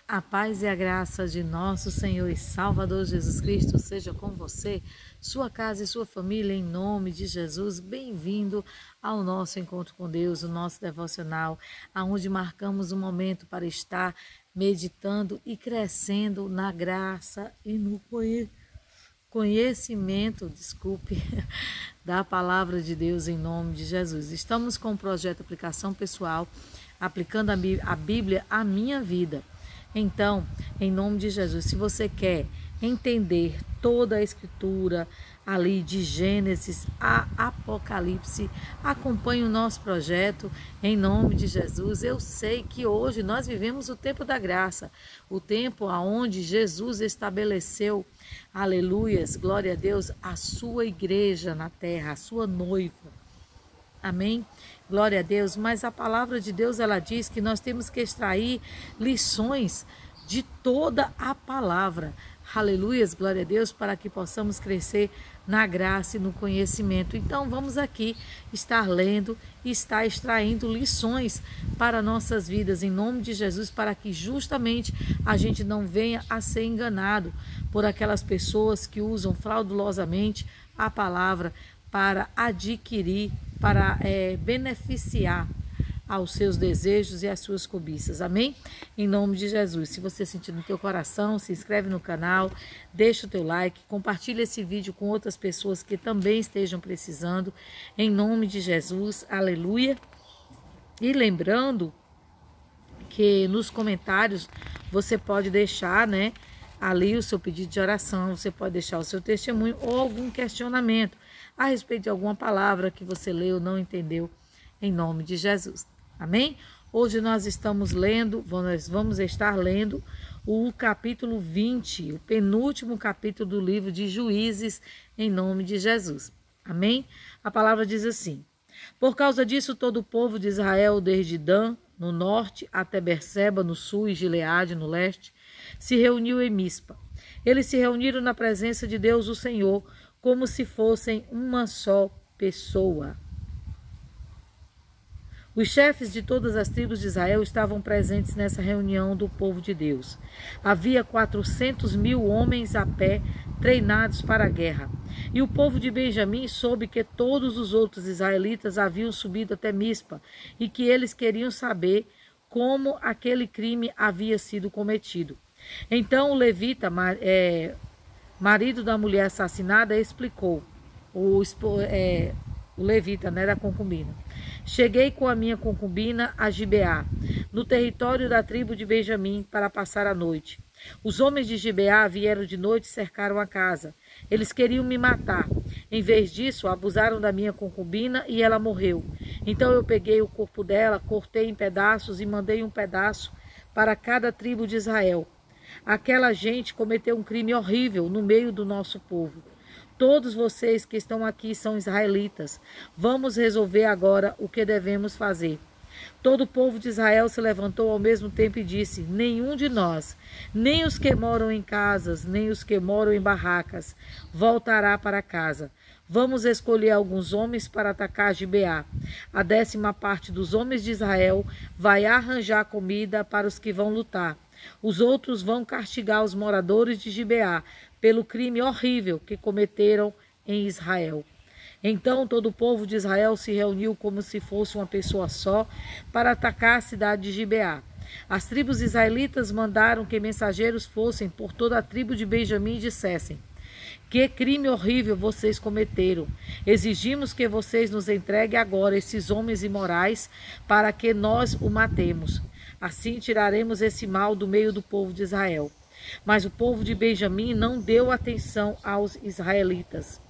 A paz e a graça de nosso Senhor e Salvador Jesus Cristo seja com você, sua casa e sua família, em nome de Jesus. Bem-vindo ao nosso encontro com Deus, o nosso devocional, aonde marcamos um momento para estar meditando e crescendo na graça e no conhecimento, da palavra de Deus em nome de Jesus. Estamos com o projeto Aplicação Pessoal, aplicando a Bíblia à minha vida. Então, em nome de Jesus, se você quer entender toda a escritura ali de Gênesis a Apocalipse, acompanhe o nosso projeto em nome de Jesus. Eu sei que hoje nós vivemos o tempo da graça, o tempo onde Jesus estabeleceu, aleluias, glória a Deus, a sua igreja na terra, a sua noiva. Amém? Glória a Deus. Mas a palavra de Deus, ela diz que nós temos que extrair lições de toda a palavra. Aleluias, glória a Deus, para que possamos crescer na graça e no conhecimento. Então vamos aqui estar lendo e estar extraindo lições para nossas vidas, em nome de Jesus, para que justamente a gente não venha a ser enganado por aquelas pessoas que usam fraudulosamente a palavra para adquirir, para beneficiar aos seus desejos e às suas cobiças. Amém? Em nome de Jesus. Se você sentir no teu coração, se inscreve no canal, deixa o teu like, compartilha esse vídeo com outras pessoas que também estejam precisando. Em nome de Jesus. Aleluia. E lembrando que nos comentários você pode deixar, ali o seu pedido de oração, você pode deixar o seu testemunho ou algum questionamento a respeito de alguma palavra que você leu ou não entendeu, em nome de Jesus. Amém? Hoje nós vamos estar lendo o capítulo 20, o penúltimo capítulo do livro de Juízes, em nome de Jesus. Amém? A palavra diz assim: por causa disso, todo o povo de Israel, desde Dan, no norte, até Berseba, no sul, e Gileade, no leste, se reuniu em Mispa. Eles se reuniram na presença de Deus, o Senhor, como se fossem uma só pessoa. Os chefes de todas as tribos de Israel estavam presentes nessa reunião do povo de Deus. Havia 400.000 homens a pé, treinados para a guerra. E o povo de Benjamim soube que todos os outros israelitas haviam subido até Mispa e que eles queriam saber como aquele crime havia sido cometido. Então o levita, marido da mulher assassinada, explicou, o levita, da concubina: cheguei com a minha concubina a Gibeá, no território da tribo de Benjamim, para passar a noite. Os homens de Gibeá vieram de noite e cercaram a casa. Eles queriam me matar. Em vez disso, abusaram da minha concubina e ela morreu. Então eu peguei o corpo dela, cortei em pedaços e mandei um pedaço para cada tribo de Israel. Aquela gente cometeu um crime horrível no meio do nosso povo. Todos vocês que estão aqui são israelitas. Vamos resolver agora o que devemos fazer. Todo o povo de Israel se levantou ao mesmo tempo e disse: nenhum de nós, nem os que moram em casas, nem os que moram em barracas, voltará para casa. Vamos escolher alguns homens para atacar Gibeá. A 10ª parte dos homens de Israel vai arranjar comida para os que vão lutar. Os outros vão castigar os moradores de Gibeá pelo crime horrível que cometeram em Israel. Então todo o povo de Israel se reuniu como se fosse uma pessoa só para atacar a cidade de Gibeá. As tribos israelitas mandaram que mensageiros fossem por toda a tribo de Benjamim e dissessem: que crime horrível vocês cometeram! Exigimos que vocês nos entreguem agora esses homens imorais para que nós o matemos. Assim tiraremos esse mal do meio do povo de Israel. Mas o povo de Benjamim não deu atenção aos israelitas.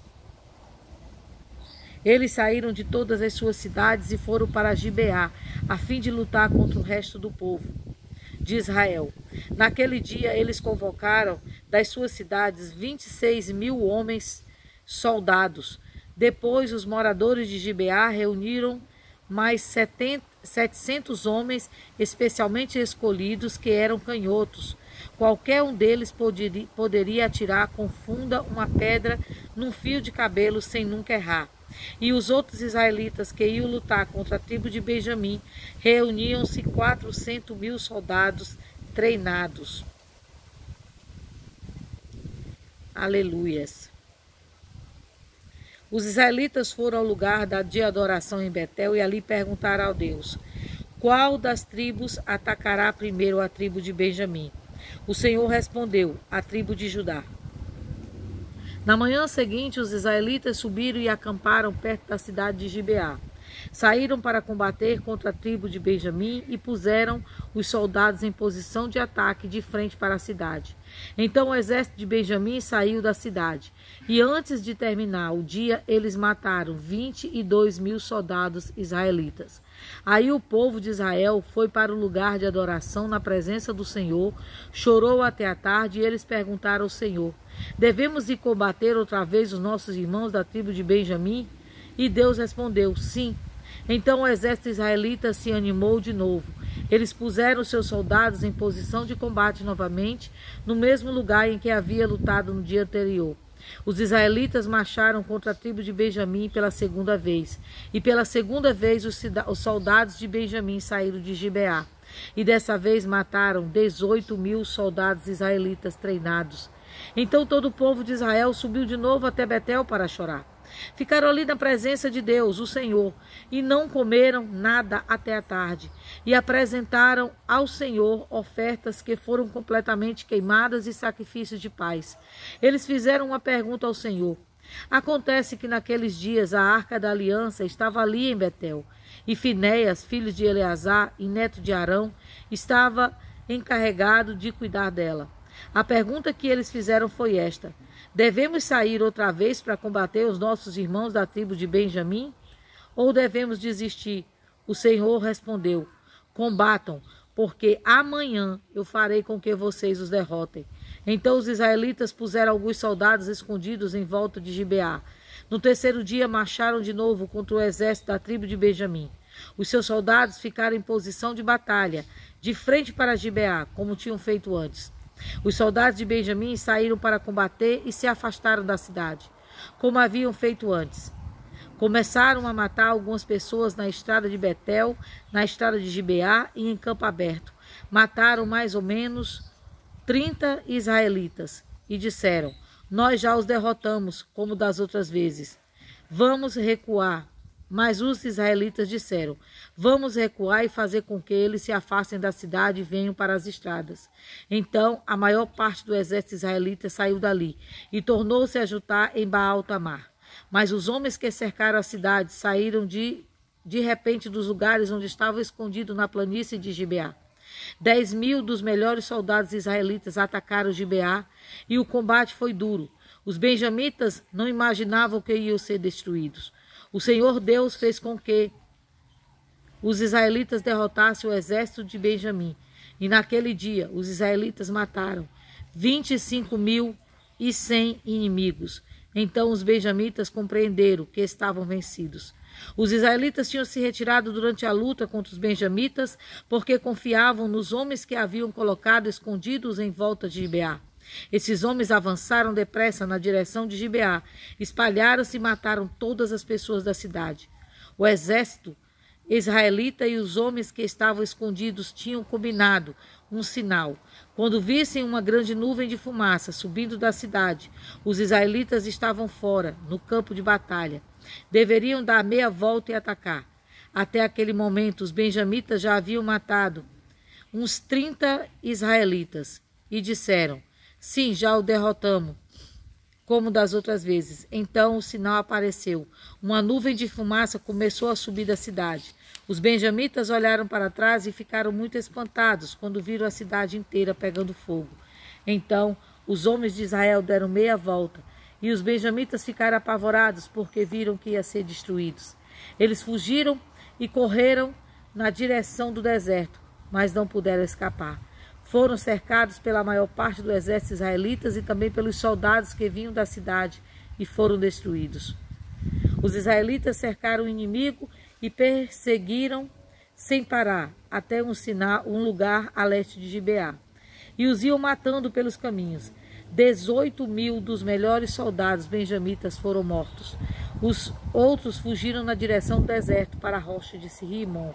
Eles saíram de todas as suas cidades e foram para Gibeá, a fim de lutar contra o resto do povo de Israel. Naquele dia eles convocaram das suas cidades 26.000 homens soldados. Depois os moradores de Gibeá reuniram mais 700 homens especialmente escolhidos, que eram canhotos. Qualquer um deles poderia atirar com funda uma pedra num fio de cabelo sem nunca errar. E os outros israelitas que iam lutar contra a tribo de Benjamim reuniam-se 400.000 soldados treinados. Aleluias. Os israelitas foram ao lugar de adoração em Betel e ali perguntaram ao Deus: qual das tribos atacará primeiro a tribo de Benjamim? O Senhor respondeu: a tribo de Judá. Na manhã seguinte, os israelitas subiram e acamparam perto da cidade de Gibeá. Saíram para combater contra a tribo de Benjamim e puseram os soldados em posição de ataque de frente para a cidade. Então o exército de Benjamim saiu da cidade, e antes de terminar o dia, eles mataram 22.000 soldados israelitas. Aí o povo de Israel foi para o lugar de adoração na presença do Senhor, chorou até a tarde, e eles perguntaram ao Senhor: devemos ir combater outra vez os nossos irmãos da tribo de Benjamim? E Deus respondeu: sim. Então o exército israelita se animou de novo. Eles puseram seus soldados em posição de combate novamente, no mesmo lugar em que havia lutado no dia anterior. Os israelitas marcharam contra a tribo de Benjamim pela segunda vez. E pela segunda vez os soldados de Benjamim saíram de Gibeá. E dessa vez mataram 18.000 soldados israelitas treinados. Então todo o povo de Israel subiu de novo até Betel para chorar. Ficaram ali na presença de Deus, o Senhor, e não comeram nada até a tarde. E apresentaram ao Senhor ofertas que foram completamente queimadas e sacrifícios de paz. Eles fizeram uma pergunta ao Senhor. Acontece que naqueles dias a arca da aliança estava ali em Betel, e Finéias, filho de Eleazar e neto de Arão, estava encarregado de cuidar dela. A pergunta que eles fizeram foi esta: devemos sair outra vez para combater os nossos irmãos da tribo de Benjamim? Ou devemos desistir? O Senhor respondeu: combatam, porque amanhã eu farei com que vocês os derrotem. Então os israelitas puseram alguns soldados escondidos em volta de Gibeá. No terceiro dia marcharam de novo contra o exército da tribo de Benjamim. Os seus soldados ficaram em posição de batalha, de frente para Gibeá, como tinham feito antes. Os soldados de Benjamim saíram para combater e se afastaram da cidade, como haviam feito antes. Começaram a matar algumas pessoas na estrada de Betel, na estrada de Gibeá e em campo aberto. Mataram mais ou menos 30 israelitas e disseram: nós já os derrotamos, como das outras vezes. Vamos recuar. Mas os israelitas disseram: vamos recuar e fazer com que eles se afastem da cidade e venham para as estradas. Então a maior parte do exército israelita saiu dali e tornou-se a juntar em Baal-Tamar. Mas os homens que cercaram a cidade saíram de repente dos lugares onde estavam escondidos na planície de Gibeá. 10.000 dos melhores soldados israelitas atacaram Gibeá e o combate foi duro. Os benjamitas não imaginavam que iam ser destruídos. O Senhor Deus fez com que os israelitas derrotassem o exército de Benjamim. E naquele dia os israelitas mataram 25.100 inimigos. Então os benjamitas compreenderam que estavam vencidos. Os israelitas tinham se retirado durante a luta contra os benjamitas porque confiavam nos homens que haviam colocado escondidos em volta de Gibeá. Esses homens avançaram depressa na direção de Gibeá, espalharam-se e mataram todas as pessoas da cidade. O exército israelita e os homens que estavam escondidos tinham combinado um sinal. Quando vissem uma grande nuvem de fumaça subindo da cidade, os israelitas estavam fora, no campo de batalha. Deveriam dar meia volta e atacar. Até aquele momento, os benjamitas já haviam matado uns 30 israelitas e disseram: sim, já o derrotamos, como das outras vezes. Então o sinal apareceu. Uma nuvem de fumaça começou a subir da cidade. Os benjamitas olharam para trás e ficaram muito espantados quando viram a cidade inteira pegando fogo. Então os homens de Israel deram meia volta e os benjamitas ficaram apavorados porque viram que iam ser destruídos. Eles fugiram e correram na direção do deserto, mas não puderam escapar. Foram cercados pela maior parte do exército israelitas e também pelos soldados que vinham da cidade e foram destruídos. Os israelitas cercaram o inimigo e perseguiram sem parar até um lugar a leste de Gibeá. E os iam matando pelos caminhos. 18.000 dos melhores soldados benjamitas foram mortos. Os outros fugiram na direção do deserto para a rocha de Sirrimon.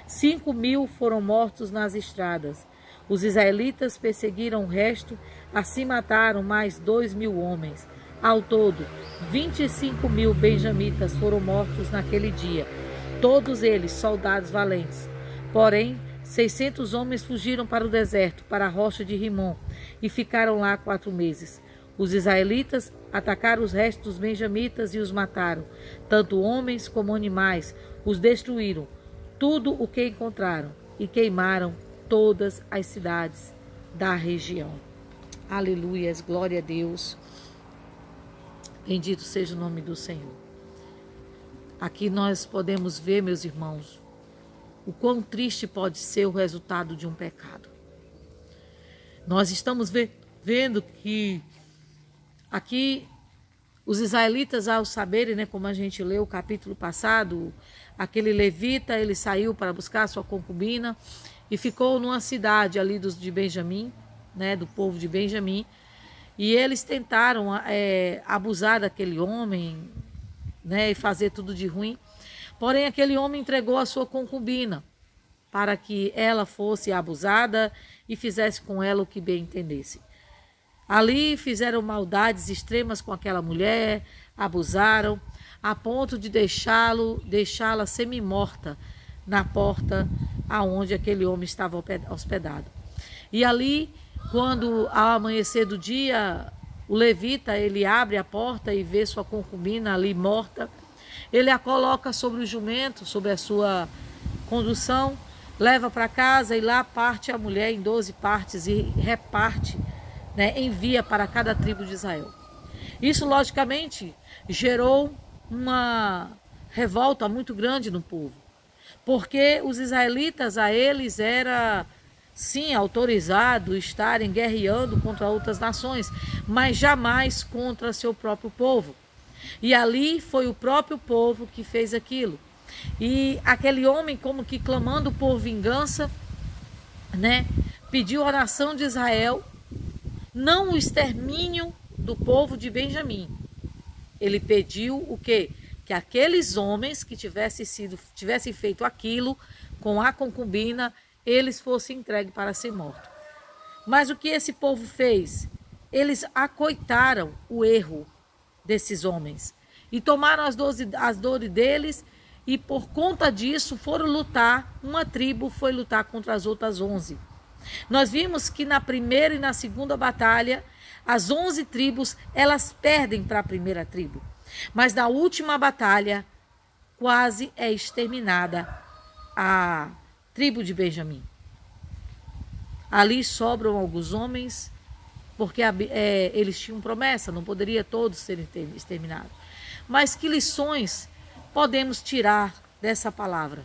5.000 foram mortos nas estradas. Os israelitas perseguiram o resto, assim mataram mais 2.000 homens. Ao todo, 25.000 benjamitas foram mortos naquele dia, todos eles soldados valentes. Porém, 600 homens fugiram para o deserto, para a rocha de Rimom, e ficaram lá 4 meses. Os israelitas atacaram os restos dos benjamitas e os mataram, tanto homens como animais, os destruíram, tudo o que encontraram, e queimaram todas as cidades da região. Aleluias, glória a Deus. Bendito seja o nome do Senhor. Aqui nós podemos ver, meus irmãos, o quão triste pode ser o resultado de um pecado. Nós estamos vendo que aqui os israelitas, ao saberem, né, como a gente leu o capítulo passado, aquele levita, ele saiu para buscar sua concubina e ficou numa cidade ali de Benjamim, né, do povo de Benjamim, e eles tentaram abusar daquele homem, né, e fazer tudo de ruim. Porém, aquele homem entregou a sua concubina para que ela fosse abusada e fizesse com ela o que bem entendesse. Ali fizeram maldades extremas com aquela mulher, abusaram, a ponto de deixá-la semi-morta na porta aonde aquele homem estava hospedado. E ali, quando ao amanhecer do dia, o levita, ele abre a porta e vê sua concubina ali morta, ele a coloca sobre o jumento, sobre a sua condução, leva para casa e lá parte a mulher em 12 partes e reparte, né, envia para cada tribo de Israel. Isso, logicamente, gerou uma revolta muito grande no povo, porque os israelitas, a eles era, sim, autorizado estarem guerreando contra outras nações, mas jamais contra seu próprio povo. E ali foi o próprio povo que fez aquilo. E aquele homem, como que clamando por vingança, né, pediu à nação de Israel não o extermínio do povo de Benjamim. Ele pediu o quê? Que aqueles homens que tivessem feito aquilo com a concubina, eles fossem entregues para ser mortos. Mas o que esse povo fez? Eles acoitaram o erro desses homens e tomaram as dores deles, e por conta disso foram lutar. Uma tribo foi lutar contra as outras 11. Nós vimos que na primeira e na segunda batalha, as 11 tribos, elas perdem para a primeira tribo. Mas na última batalha, quase é exterminada a tribo de Benjamim. Ali sobram alguns homens, porque eles tinham promessa, não poderia todos serem exterminados. Mas que lições podemos tirar dessa palavra?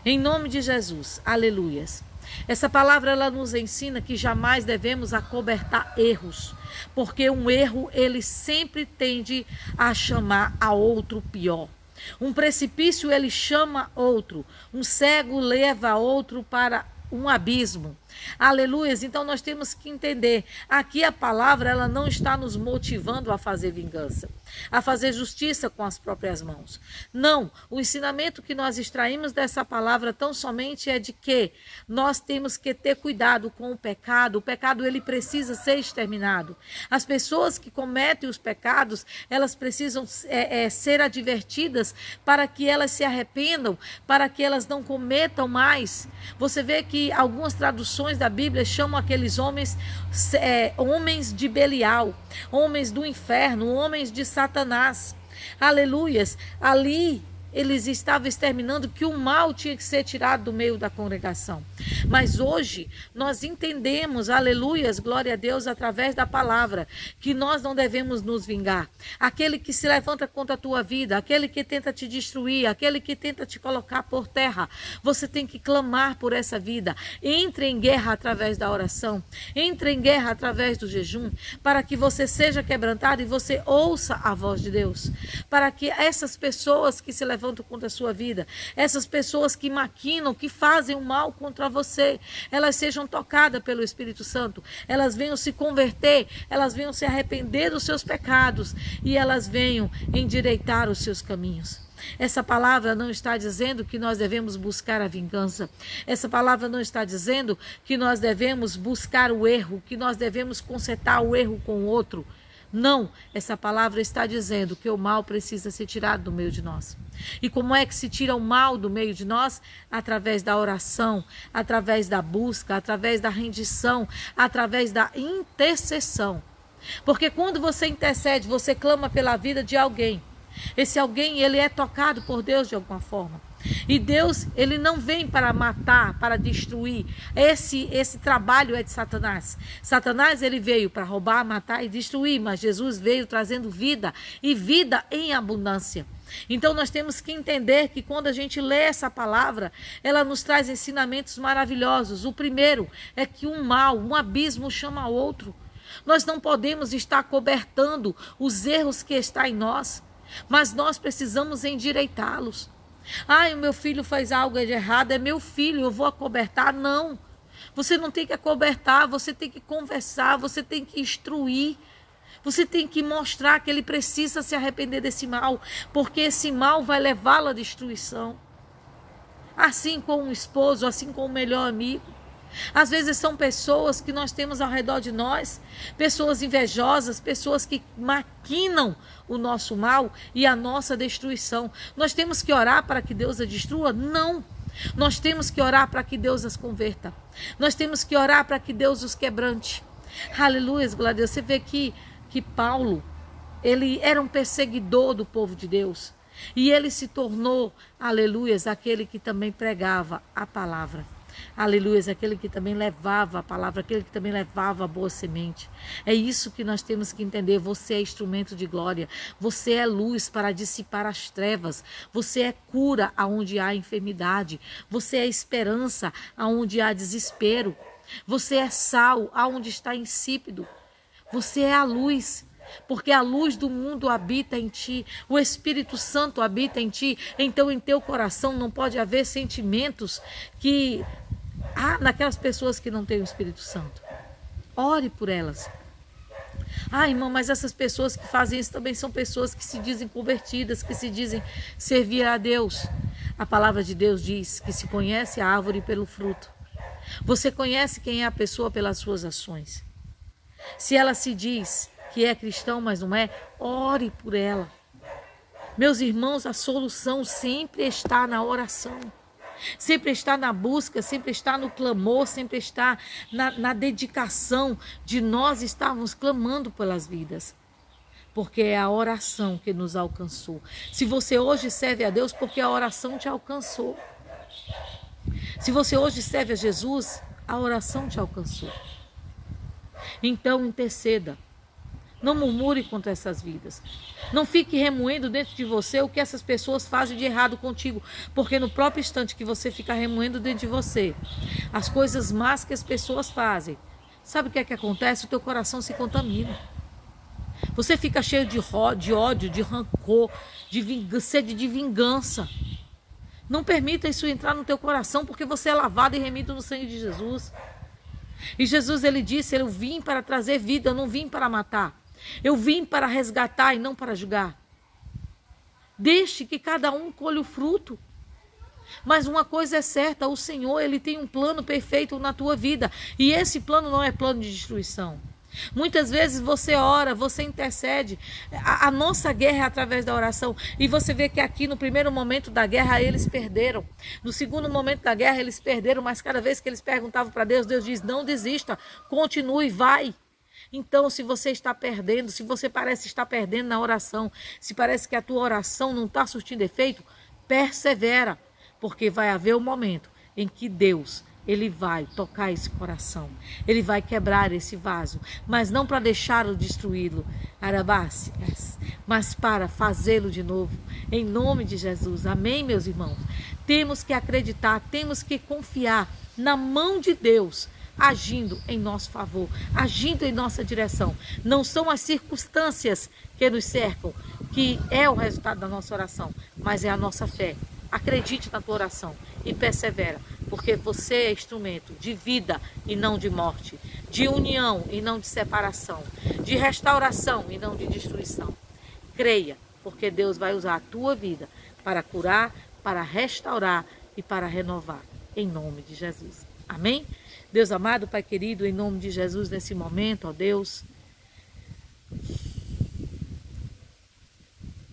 Em nome de Jesus, aleluias. Essa palavra, ela nos ensina que jamais devemos acobertar erros, porque um erro, ele sempre tende a chamar a outro pior. Um precipício, ele chama outro. Um cego leva outro para um abismo. Aleluias. Então nós temos que entender, aqui a palavra, ela não está nos motivando a fazer vingança, a fazer justiça com as próprias mãos. Não, o ensinamento que nós extraímos dessa palavra tão somente é de que nós temos que ter cuidado com o pecado. O pecado, ele precisa ser exterminado. As pessoas que cometem os pecados, elas precisam ser advertidas para que elas se arrependam, para que elas não cometam mais. Você vê que algumas traduções da Bíblia chamam aqueles homens homens de Belial, homens do inferno, homens de Satanás. Aleluias. Ali eles estavam exterminando que o mal tinha que ser tirado do meio da congregação. Mas hoje nós entendemos, aleluias, glória a Deus, através da palavra, que nós não devemos nos vingar. Aquele que se levanta contra a tua vida, aquele que tenta te destruir, aquele que tenta te colocar por terra, você tem que clamar por essa vida. Entre em guerra através da oração, entre em guerra através do jejum, para que você seja quebrantado e você ouça a voz de Deus. Para que essas pessoas que se levantam contra a sua vida, essas pessoas que maquinam, que fazem o mal contra você, elas sejam tocadas pelo Espírito Santo, elas venham se converter, elas venham se arrepender dos seus pecados e elas venham endireitar os seus caminhos. Essa palavra não está dizendo que nós devemos buscar a vingança. Essa palavra não está dizendo que nós devemos buscar o erro, que nós devemos consertar o erro com o outro. Não, essa palavra está dizendo que o mal precisa ser tirado do meio de nós. E como é que se tira o mal do meio de nós? Através da oração, através da busca, através da rendição, através da intercessão. Porque quando você intercede, você clama pela vida de alguém. Esse alguém, ele é tocado por Deus de alguma forma. E Deus, ele não vem para matar, para destruir. Esse trabalho é de Satanás. Satanás, ele veio para roubar, matar e destruir, mas Jesus veio trazendo vida e vida em abundância. Então nós temos que entender que quando a gente lê essa palavra, ela nos traz ensinamentos maravilhosos. O primeiro é que um mal, um abismo chama outro. Nós não podemos estar cobertando os erros que estão em nós, mas nós precisamos endireitá-los. O meu filho faz algo de errado, é meu filho, eu vou acobertar. Não, você não tem que acobertar, você tem que conversar, você tem que instruir, você tem que mostrar que ele precisa se arrepender desse mal, porque esse mal vai levá-lo à destruição. Assim como um esposo, assim como o melhor amigo. Às vezes são pessoas que nós temos ao redor de nós, pessoas invejosas, pessoas que maquinam o nosso mal e a nossa destruição. Nós temos que orar para que Deus a destrua? Não. Nós temos que orar para que Deus as converta. Nós temos que orar para que Deus os quebrante. Aleluia, glória a Deus. Você vê que Paulo, ele era um perseguidor do povo de Deus. E ele se tornou, aleluia, aquele que também pregava a palavra. Aleluia, aquele que também levava a palavra, aquele que também levava a boa semente. É isso que nós temos que entender. Você é instrumento de glória. Você é luz para dissipar as trevas. Você é cura aonde há enfermidade. Você é esperança aonde há desespero. Você é sal aonde está insípido. Você é a luz. Porque a luz do mundo habita em ti, o Espírito Santo habita em ti, então em teu coração não pode haver sentimentos que há naquelas pessoas que não têm o Espírito Santo. Ore por elas. Irmão, mas essas pessoas que fazem isso também são pessoas que se dizem convertidas, que se dizem servir a Deus. A palavra de Deus diz que se conhece a árvore pelo fruto. Você conhece quem é a pessoa pelas suas ações. Se ela se diz que é cristão, mas não é, ore por ela. Meus irmãos, a solução sempre está na oração. Sempre está na busca, sempre está no clamor, sempre está na dedicação de nós estarmos clamando pelas vidas. Porque é a oração que nos alcançou. Se você hoje serve a Deus, porque a oração te alcançou. Se você hoje serve a Jesus, a oração te alcançou. Então interceda. Não murmure contra essas vidas. Não fique remoendo dentro de você o que essas pessoas fazem de errado contigo. Porque no próprio instante que você fica remoendo dentro de você as coisas más que as pessoas fazem, sabe o que é que acontece? O teu coração se contamina. Você fica cheio de ódio, de rancor, de sede de vingança. Não permita isso entrar no teu coração, porque você é lavado e remido no sangue de Jesus. E Jesus, ele disse, eu vim para trazer vida, eu não vim para matar. Eu vim para resgatar e não para julgar. Deixe que cada um colhe o fruto. Mas uma coisa é certa, o Senhor, ele tem um plano perfeito na tua vida. E esse plano não é plano de destruição. Muitas vezes você ora, você intercede. A nossa guerra é através da oração. E você vê que aqui no primeiro momento da guerra eles perderam. No segundo momento da guerra eles perderam. Mas cada vez que eles perguntavam para Deus, Deus diz, não desista, continue, vai. Então, se você está perdendo, se você parece estar perdendo na oração, se parece que a tua oração não está surtindo efeito, persevera, porque vai haver um momento em que Deus, ele vai tocar esse coração, ele vai quebrar esse vaso, mas não para deixá-lo destruí-lo, mas para fazê-lo de novo, em nome de Jesus. Amém, meus irmãos? Temos que acreditar, temos que confiar na mão de Deus, agindo em nosso favor, agindo em nossa direção. Não são as circunstâncias que nos cercam, que é o resultado da nossa oração, mas é a nossa fé. Acredite na tua oração e persevera, porque você é instrumento de vida e não de morte, de união e não de separação, de restauração e não de destruição. Creia, porque Deus vai usar a tua vida para curar, para restaurar e para renovar, em nome de Jesus. Amém? Deus amado, Pai querido, em nome de Jesus, nesse momento, ó Deus,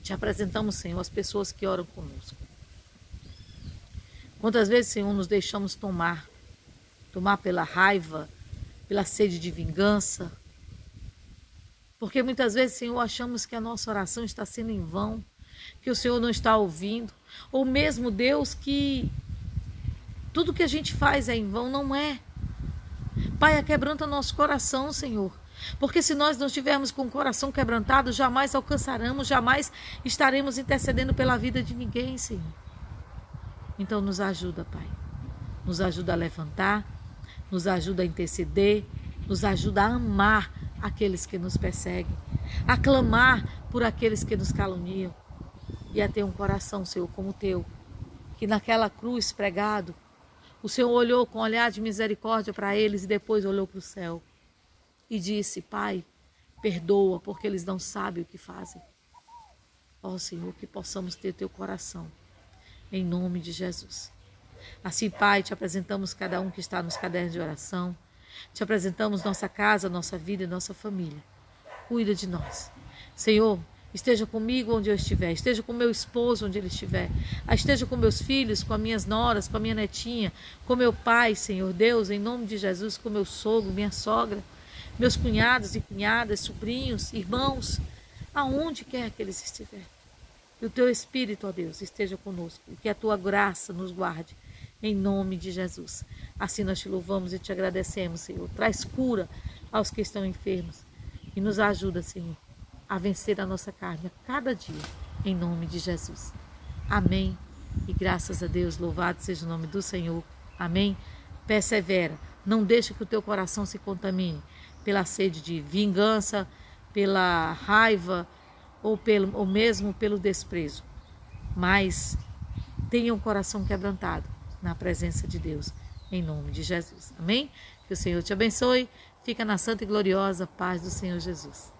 te apresentamos, Senhor, as pessoas que oram conosco. Quantas vezes, Senhor, nos deixamos tomar pela raiva, pela sede de vingança, porque muitas vezes, Senhor, achamos que a nossa oração está sendo em vão, que o Senhor não está ouvindo, ou mesmo, Deus, que tudo que a gente faz é em vão. Não é. Pai, quebranta nosso coração, Senhor, porque se nós não estivermos com o coração quebrantado, jamais alcançaremos, jamais estaremos intercedendo pela vida de ninguém, Senhor. Então nos ajuda, Pai, nos ajuda a levantar, nos ajuda a interceder, nos ajuda a amar aqueles que nos perseguem, a clamar por aqueles que nos caluniam e a ter um coração, Senhor, como o teu, que naquela cruz pregado, o Senhor olhou com um olhar de misericórdia para eles e depois olhou para o céu e disse: Pai, perdoa porque eles não sabem o que fazem. Ó Senhor, que possamos ter teu coração, em nome de Jesus. Assim, Pai, te apresentamos cada um que está nos cadernos de oração, te apresentamos nossa casa, nossa vida e nossa família. Cuida de nós. Senhor, esteja comigo onde eu estiver, esteja com meu esposo onde ele estiver, esteja com meus filhos, com as minhas noras, com a minha netinha, com meu pai, Senhor Deus, em nome de Jesus, com meu sogro, minha sogra, meus cunhados e cunhadas, sobrinhos, irmãos, aonde quer que eles estiverem. Que o teu Espírito, ó Deus, esteja conosco e que a tua graça nos guarde, em nome de Jesus. Assim nós te louvamos e te agradecemos, Senhor. Traz cura aos que estão enfermos e nos ajuda, Senhor, a vencer a nossa carne a cada dia, em nome de Jesus. Amém. E graças a Deus, louvado seja o nome do Senhor. Amém. Persevera, não deixa que o teu coração se contamine pela sede de vingança, pela raiva ou mesmo pelo desprezo. Mas tenha um coração quebrantado na presença de Deus, em nome de Jesus. Amém? Que o Senhor te abençoe. Fica na santa e gloriosa paz do Senhor Jesus.